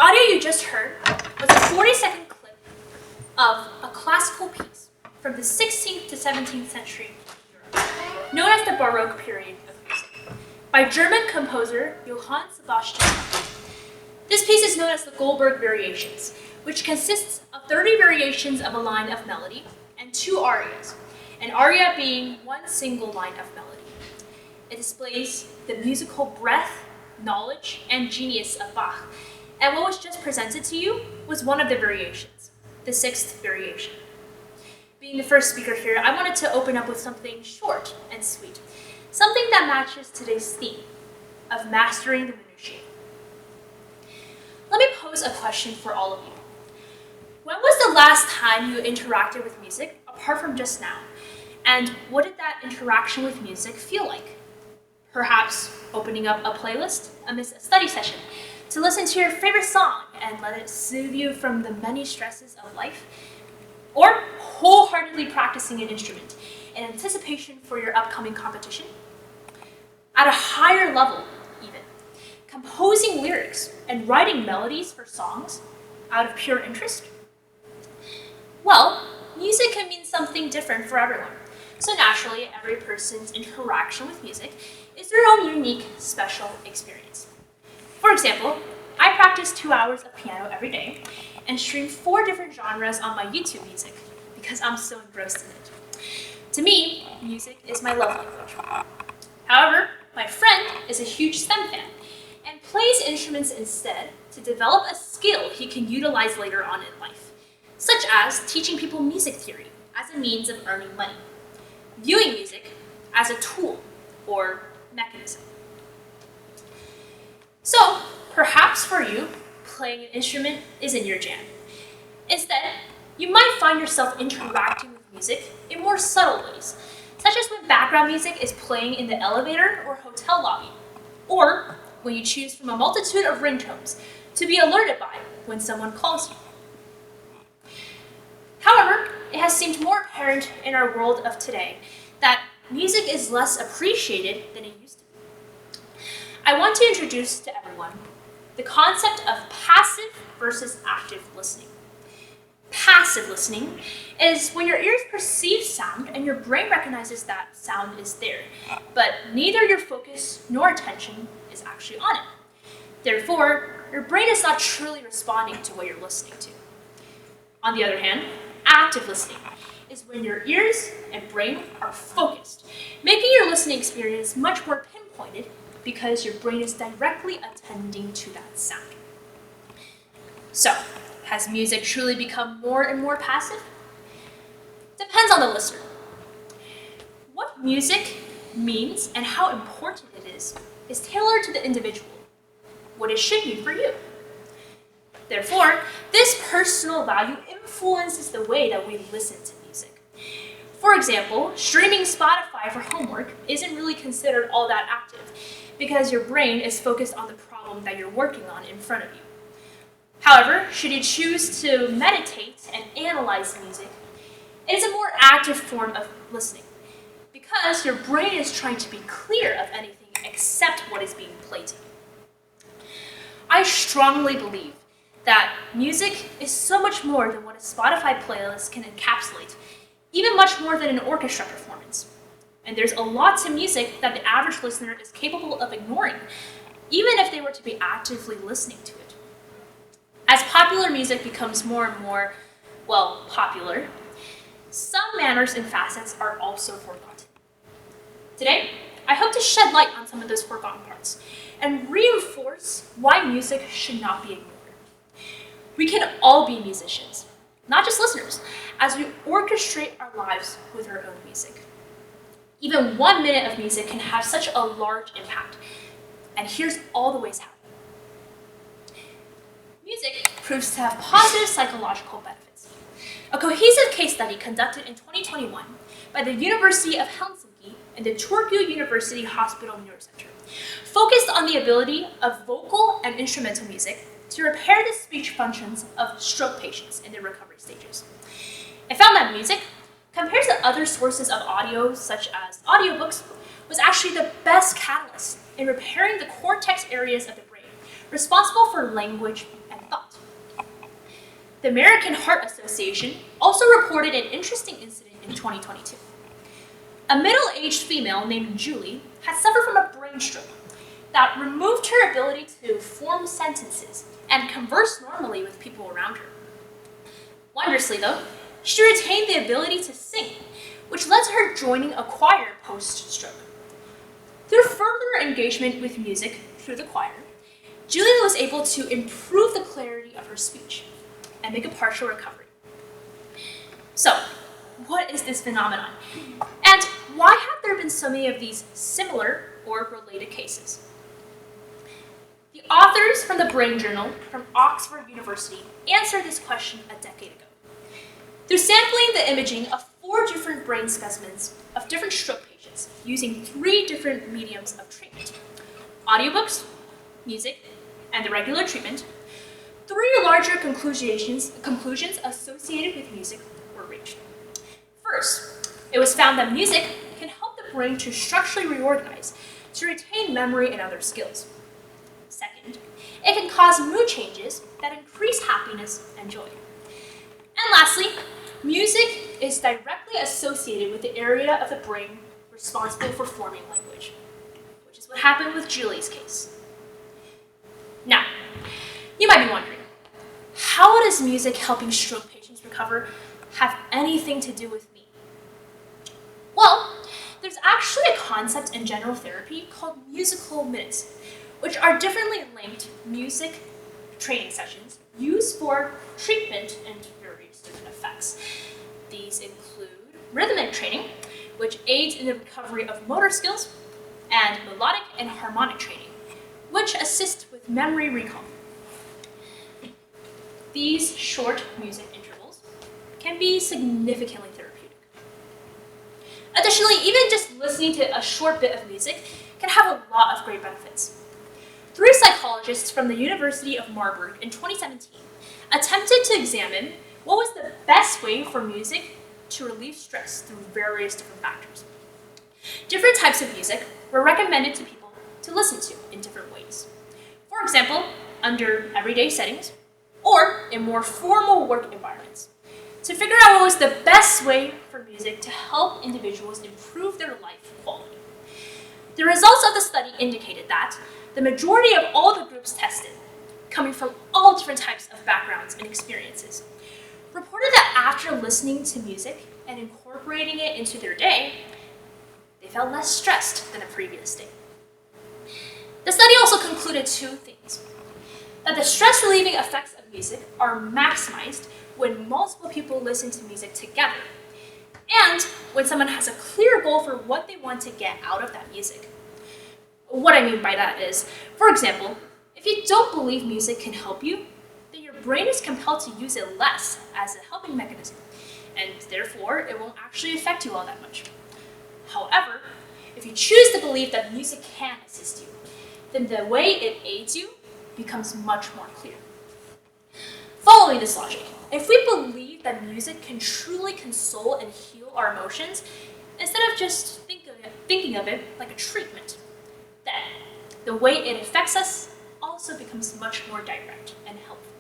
audio you just heard was a 40-second clip of a classical piece from the 16th to 17th century Europe, known as the Baroque period of music, by German composer Johann Sebastian Bach. This piece is known as the Goldberg Variations, which consists of 30 variations of a line of melody and 2 arias, an aria being one single line of melody. It displays the musical breadth, knowledge, and genius of Bach, and what was just presented to you was one of the variations, the 6th variation. Being the first speaker here, I wanted to open up with something short and sweet, something that matches today's theme of mastering the minutiae. Let me pose a question for all of you. When was the last time you interacted with music, apart from just now? And what did that interaction with music feel like? Perhaps opening up a playlist amidst a study session to listen to your favorite song and let it soothe you from the many stresses of life? Or wholeheartedly practicing an instrument in anticipation for your upcoming competition? At a higher level, even, composing lyrics and writing melodies for songs out of pure interest? Well, music can mean something different for everyone. So naturally, every person's interaction with music is their own unique, special experience. For example, I practice 2 hours of piano every day and stream 4 different genres on my YouTube music because I'm so engrossed in it. To me, music is my love language. However, my friend is a huge STEM fan and plays instruments instead to develop a skill he can utilize later on in life, such as teaching people music theory as a means of earning money, viewing music as a tool or mechanism. So, perhaps for you, playing an instrument isn't your jam. Instead, you might find yourself interacting with music in more subtle ways, such as when background music is playing in the elevator or hotel lobby, or when you choose from a multitude of ringtones to be alerted by when someone calls you. However, it has seemed more apparent in our world of today that music is less appreciated than it used to be. I want to introduce to everyone the concept of passive versus active listening. Passive listening is when your ears perceive sound and your brain recognizes that sound is there, but neither your focus nor attention is actually on it. Therefore, your brain is not truly responding to what you're listening to. On the other hand, active listening is when your ears and brain are focused, making your listening experience much more pinpointed because your brain is directly attending to that sound. So, has music truly become more and more passive? Depends on the listener. What music means and how important it is tailored to the individual. What it should mean for you. Therefore, this personal value influences the way that we listen to music. For example, streaming Spotify for homework isn't really considered all that active because your brain is focused on the problem that you're working on in front of you. However, should you choose to meditate and analyze music, it is a more active form of listening because your brain is trying to be clear of anything except what is being played to you. I strongly believe that music is so much more than what a Spotify playlist can encapsulate, even much more than an orchestra performance. And there's a lot to music that the average listener is capable of ignoring, even if they were to be actively listening to it. As popular music becomes more and more, popular, some manners and facets are also forgotten. Today, I hope to shed light on some of those forgotten parts and reinforce why music should not be ignored. We can all be musicians, not just listeners, as we orchestrate our lives with our own music. Even 1 minute of music can have such a large impact, and here's all the ways how. Music proves to have positive psychological benefits. A cohesive case study conducted in 2021 by the University of Helsinki and the Turku University Hospital Neurocenter focused on the ability of vocal and instrumental music to repair the speech functions of stroke patients in their recovery stages. It found that music, compared to other sources of audio such as audiobooks, was actually the best catalyst in repairing the cortex areas of the brain responsible for language and thought. The American Heart Association also reported an interesting incident in 2022. A middle-aged female named Julie had suffered from a brain stroke that removed her ability to form sentences and converse normally with people around her. Wondrously, though, she retained the ability to sing, which led to her joining a choir post-stroke. Through further engagement with music through the choir, Julie was able to improve the clarity of her speech and make a partial recovery. So, what is this phenomenon? And why have there been so many of these similar or related cases? The authors from the Brain Journal from Oxford University answered this question a decade ago. Through sampling the imaging of 4 different brain specimens of different stroke patients using 3 different mediums of treatment: audiobooks, music, and the regular treatment, 3 larger conclusions associated with music were reached. First, it was found that music can help the brain to structurally reorganize to retain memory and other skills. Second, it can cause mood changes that increase happiness and joy. And lastly, music is directly associated with the area of the brain responsible for forming language, which is what happened with Julie's case. Now, you might be wondering, how does music helping stroke patients recover have anything to do with me? Well, there's actually a concept in general therapy called musical minutes, which are differently linked music training sessions used for treatment and various different effects. These include rhythmic training, which aids in the recovery of motor skills, and melodic and harmonic training, which assist with memory recall. These short music intervals can be significantly therapeutic. Additionally, even just listening to a short bit of music can have a lot of great benefits. 3 psychologists from the University of Marburg in 2017 attempted to examine what was the best way for music to relieve stress through various different factors. Different types of music were recommended to people to listen to in different ways. For example, under everyday settings, or in more formal work environments, to figure out what was the best way for music to help individuals improve their life quality. The results of the study indicated that the majority of all the groups tested, coming from all different types of backgrounds and experiences, reported that after listening to music and incorporating it into their day, they felt less stressed than a previous day. The study also concluded 2 things: that the stress-relieving effects of music are maximized when multiple people listen to music together, and when someone has a clear goal for what they want to get out of that music. What I mean by that is, for example, if you don't believe music can help you, then your brain is compelled to use it less as a helping mechanism, and therefore it won't actually affect you all that much. However, if you choose to believe that music can assist you, then the way it aids you becomes much more clear. Following this logic, if we believe that music can truly console and heal our emotions, instead of just thinking of it like a treatment, then the way it affects us also becomes much more direct and helpful.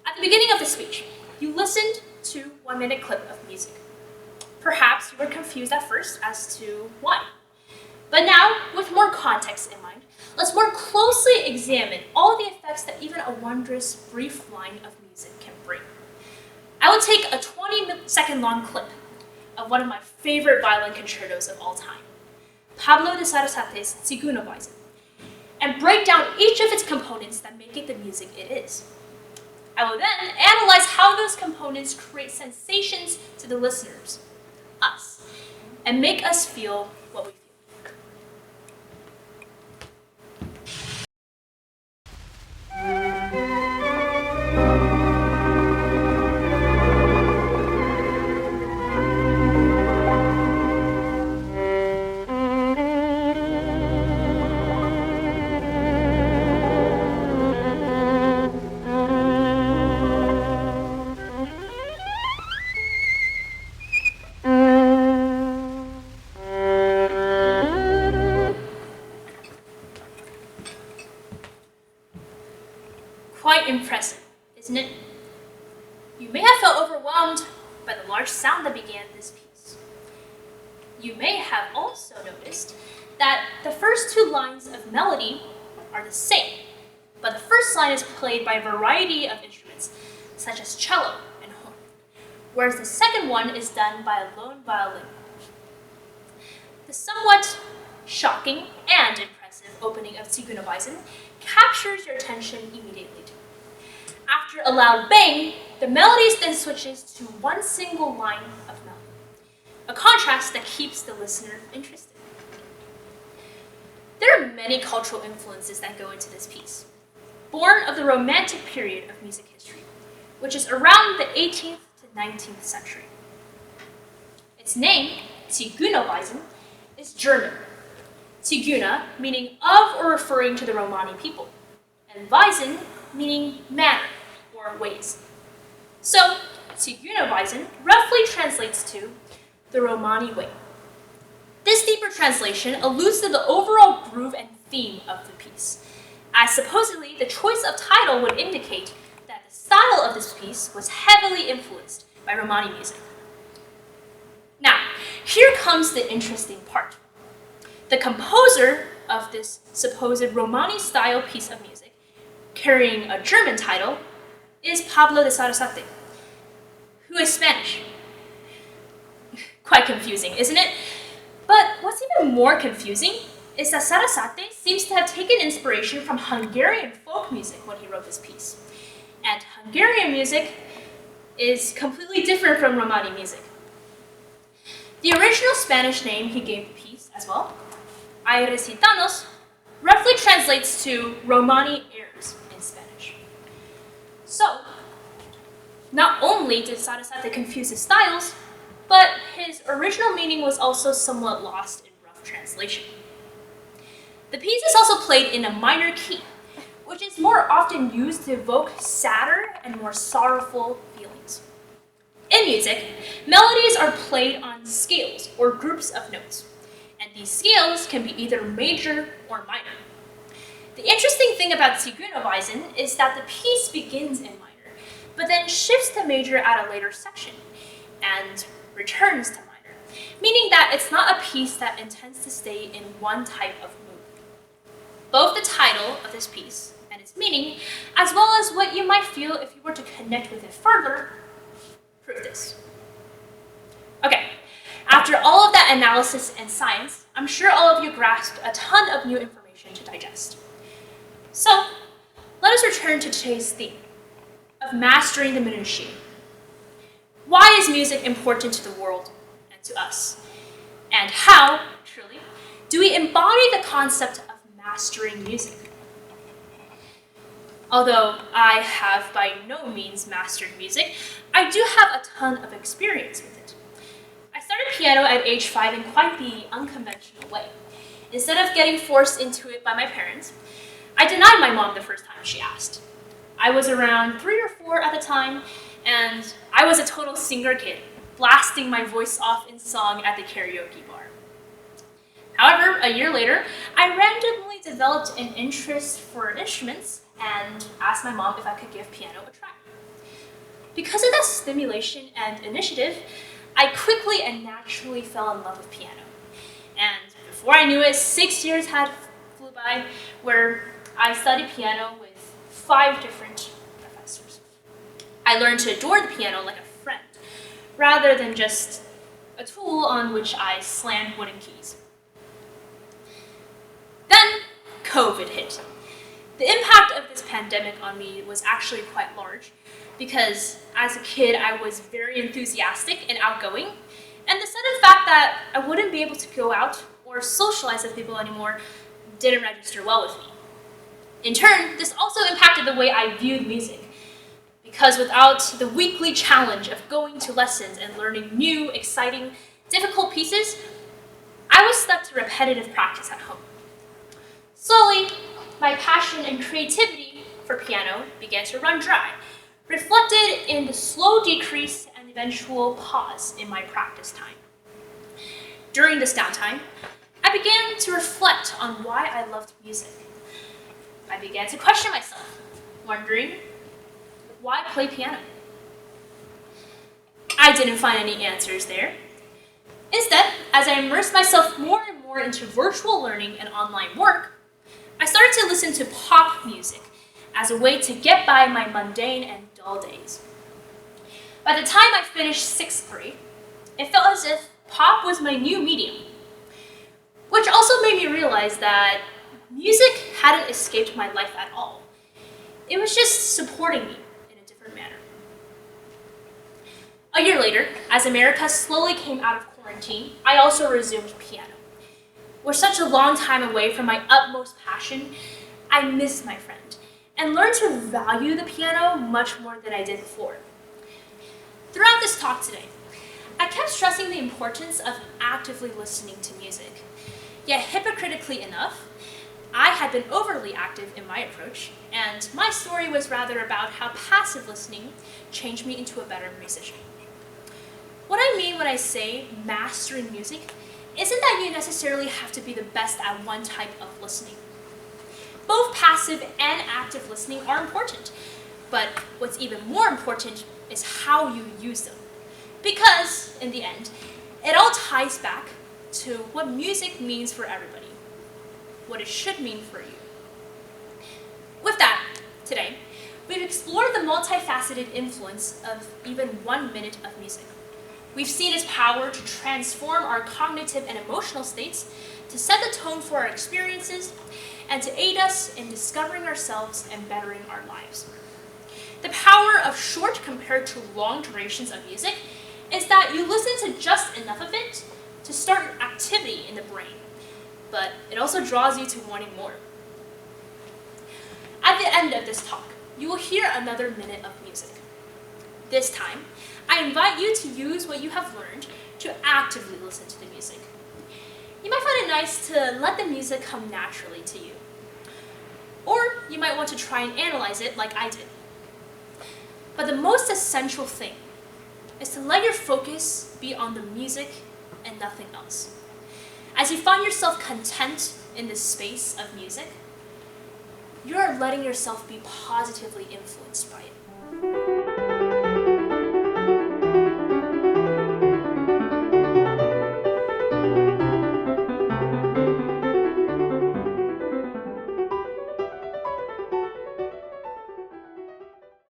At the beginning of the speech, you listened to 1-minute clip of music. Perhaps you were confused at first as to why. But now, with more context in mind, let's more closely examine all the effects that even a wondrous brief line of music can bring. I will take a 20-second long clip of one of my favorite violin concertos of all time, Pablo de Sarasate's Zigeunerweise, and break down each of its components that make it the music it is. I will then analyze how those components create sensations to the listeners, us, and make us feel what we feel. Quite impressive, isn't it? You may have felt overwhelmed by the large sound that began this piece. You may have also noticed that the first two lines of melody are the same, but the first line is played by a variety of instruments, such as cello and horn, whereas the second one is done by a lone violin. The somewhat shocking and impressive opening of Zigeunerweisen captures your attention immediately. After a loud bang, the melody then switches to one single line of melody, a contrast that keeps the listener interested. There are many cultural influences that go into this piece, born of the Romantic period of music history, which is around the 18th to 19th century. Its name, Zigeunerweisen, is German. Zigeuner meaning of or referring to the Romani people, and Weisen meaning manner or ways. So, Zigeunerweisen roughly translates to the Romani way. This deeper translation alludes to the overall groove and theme of the piece, as supposedly the choice of title would indicate that the style of this piece was heavily influenced by Romani music. Now, here comes the interesting part. The composer of this supposed Romani-style piece of music, carrying a German title, is Pablo de Sarasate, who is Spanish. Quite confusing, isn't it? But what's even more confusing is that Sarasate seems to have taken inspiration from Hungarian folk music when he wrote this piece. And Hungarian music is completely different from Romani music. The original Spanish name he gave the piece as well, Aires Gitanos, roughly translates to Romani airs in Spanish. So, not only did Sarasate confuse his styles, but his original meaning was also somewhat lost in rough translation. The piece is also played in a minor key, which is more often used to evoke sadder and more sorrowful feelings. In music, melodies are played on scales or groups of notes, and these scales can be either major or minor. The interesting thing about Zigeunerweisen is that the piece begins in minor, but then shifts to major at a later section, and returns to minor, meaning that it's not a piece that intends to stay in one type of mood. Both the title of this piece and its meaning, as well as what you might feel if you were to connect with it further, prove this. Okay, after all of that analysis and science, I'm sure all of you grasped a ton of new information to digest. So, let us return to today's theme of mastering the minutiae. Why is music important to the world and to us? And how, truly, do we embody the concept of mastering music? Although I have by no means mastered music, I do have a ton of experience with it. I started piano at age 5 in quite the unconventional way. Instead of getting forced into it by my parents, I denied my mom the first time she asked. I was around 3 or 4 at the time, and I was a total singer kid, blasting my voice off in song at the karaoke bar. However, a year later, I randomly developed an interest for instruments and asked my mom if I could give piano a try. Because of that stimulation and initiative, I quickly and naturally fell in love with piano. And before I knew it, 6 years had flew by where I studied piano with 5 different professors. I learned to adore the piano like a friend, rather than just a tool on which I slammed wooden keys. Then, COVID hit. The impact of this pandemic on me was actually quite large, because as a kid I was very enthusiastic and outgoing, and the sudden fact that I wouldn't be able to go out or socialize with people anymore didn't register well with me. In turn, this also impacted the way I viewed music, because without the weekly challenge of going to lessons and learning new, exciting, difficult pieces, I was stuck to repetitive practice at home. Slowly, my passion and creativity for piano began to run dry, reflected in the slow decrease and eventual pause in my practice time. During this downtime, I began to reflect on why I loved music. I began to question myself. wondering, why play piano? I didn't find any answers there. Instead, as I immersed myself more and more into virtual learning and online work, I started to listen to pop music as a way to get by my mundane and dull days. By the time I finished 6th grade, it felt as if pop was my new medium, which also made me realize that music hadn't escaped my life at all. It was just supporting me in a different manner. A year later, as America slowly came out of quarantine, I also resumed piano. With such a long time away from my utmost passion, I missed my friend and learned to value the piano much more than I did before. Throughout this talk today, I kept stressing the importance of actively listening to music. Yet hypocritically enough, I had been overly active in my approach, and my story was rather about how passive listening changed me into a better musician. What I mean when I say mastering music isn't that you necessarily have to be the best at one type of listening. Both passive and active listening are important, but what's even more important is how you use them. Because, in the end, it all ties back to what music means for everybody, what it should mean for you. With that, today, we've explored the multifaceted influence of even 1 minute of music. We've seen its power to transform our cognitive and emotional states, to set the tone for our experiences, and to aid us in discovering ourselves and bettering our lives. The power of short compared to long durations of music is that you listen to just enough of it to start activity in the brain, but it also draws you to wanting more. At the end of this talk, you will hear another minute of music. This time, I invite you to use what you have learned to actively listen to the music. You might find it nice to let the music come naturally to you. Or you might want to try and analyze it like I did. But the most essential thing is to let your focus be on the music and nothing else. As you find yourself content in this space of music, you are letting yourself be positively influenced by it.